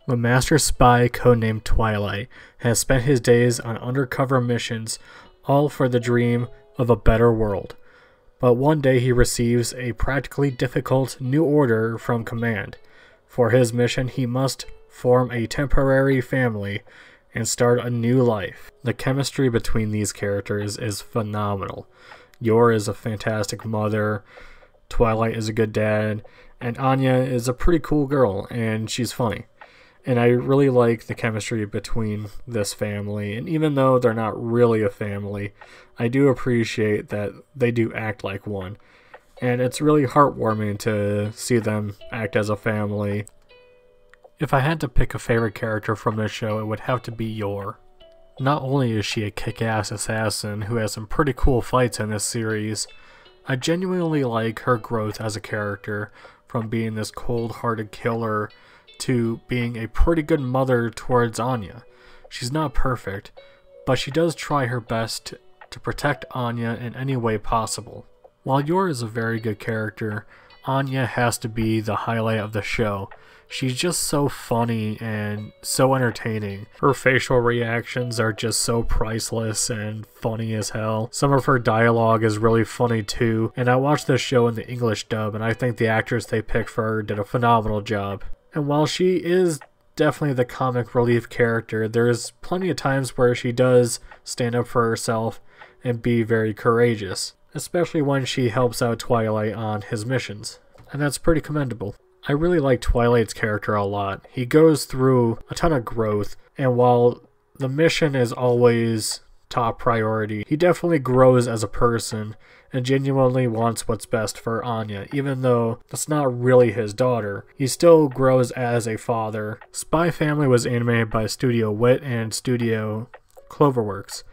The master spy, codenamed Twilight, has spent his days on undercover missions, all for the dream of a better world. But one day he receives a practically difficult new order from command. For his mission, he must form a temporary family and start a new life. The chemistry between these characters is phenomenal. Yor is a fantastic mother, Twilight is a good dad, and Anya is a pretty cool girl, and she's funny. And I really like the chemistry between this family, and even though they're not really a family, I do appreciate that they do act like one. And it's really heartwarming to see them act as a family. If I had to pick a favorite character from this show, it would have to be Yor. Not only is she a kick-ass assassin who has some pretty cool fights in this series, I genuinely like her growth as a character, from being this cold-hearted killer to being a pretty good mother towards Anya. She's not perfect, but she does try her best to protect Anya in any way possible. While Yor is a very good character, Anya has to be the highlight of the show. She's just so funny and so entertaining. Her facial reactions are just so priceless and funny as hell. Some of her dialogue is really funny too, and I watched this show in the English dub, and I think the actress they picked for her did a phenomenal job. And while she is definitely the comic relief character, there's plenty of times where she does stand up for herself and be very courageous, especially when she helps out Twilight on his missions, and that's pretty commendable. I really like Twilight's character a lot. He goes through a ton of growth, and while the mission is always top priority, he definitely grows as a person and genuinely wants what's best for Anya. Even though that's not really his daughter, he still grows as a father. Spy Family was animated by Studio Wit and Studio Cloverworks,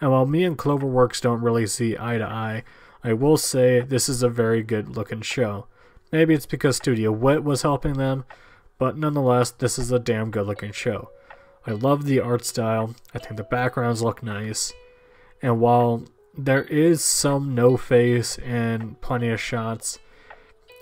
and while me and Cloverworks don't really see eye to eye, I will say this is a very good looking show. Maybe it's because Studio Wit was helping them, but nonetheless, this is a damn good looking show. I love the art style, I think the backgrounds look nice, and while there is some no-face and plenty of shots,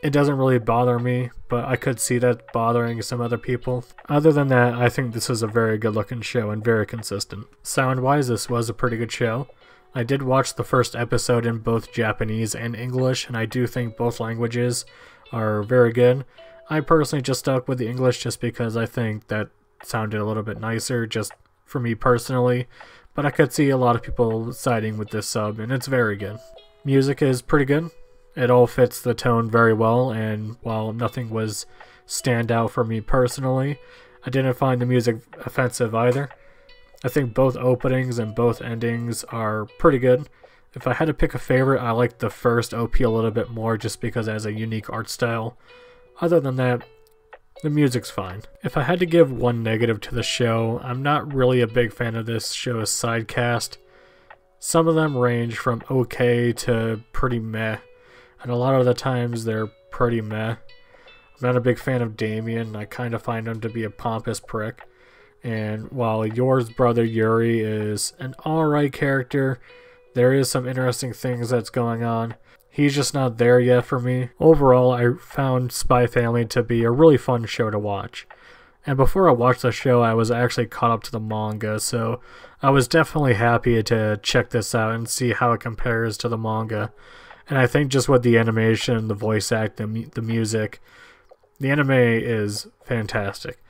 it doesn't really bother me, but I could see that bothering some other people. Other than that, I think this is a very good looking show and very consistent. Sound-wise, this was a pretty good show. I did watch the first episode in both Japanese and English, and I do think both languages are very good. I personally just stuck with the English just because I think that sounded a little bit nicer, just for me personally, but I could see a lot of people siding with this sub, and it's very good. Music is pretty good. It all fits the tone very well, and while nothing was stand out for me personally, I didn't find the music offensive either. I think both openings and both endings are pretty good. If I had to pick a favorite, I like the first OP a little bit more just because it has a unique art style. Other than that, the music's fine. If I had to give one negative to the show, I'm not really a big fan of this show's side cast. Some of them range from okay to pretty meh, and a lot of the times they're pretty meh. I'm not a big fan of Damien. I kind of find him to be a pompous prick. And while Yor's brother Yuri is an alright character, there is some interesting things that's going on. He's just not there yet for me. Overall, I found Spy Family to be a really fun show to watch. And before I watched the show, I was actually caught up to the manga, so I was definitely happy to check this out and see how it compares to the manga. And I think just with the animation, the voice acting, the music, the anime is fantastic.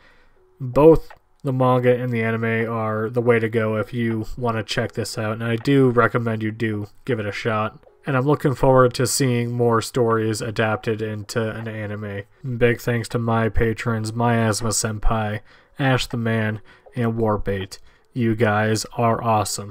Both the manga and the anime are the way to go if you want to check this out, and I do recommend you do give it a shot. And I'm looking forward to seeing more stories adapted into an anime. Big thanks to my patrons, Miasma Senpai, Ash the Man, and Warbait. You guys are awesome.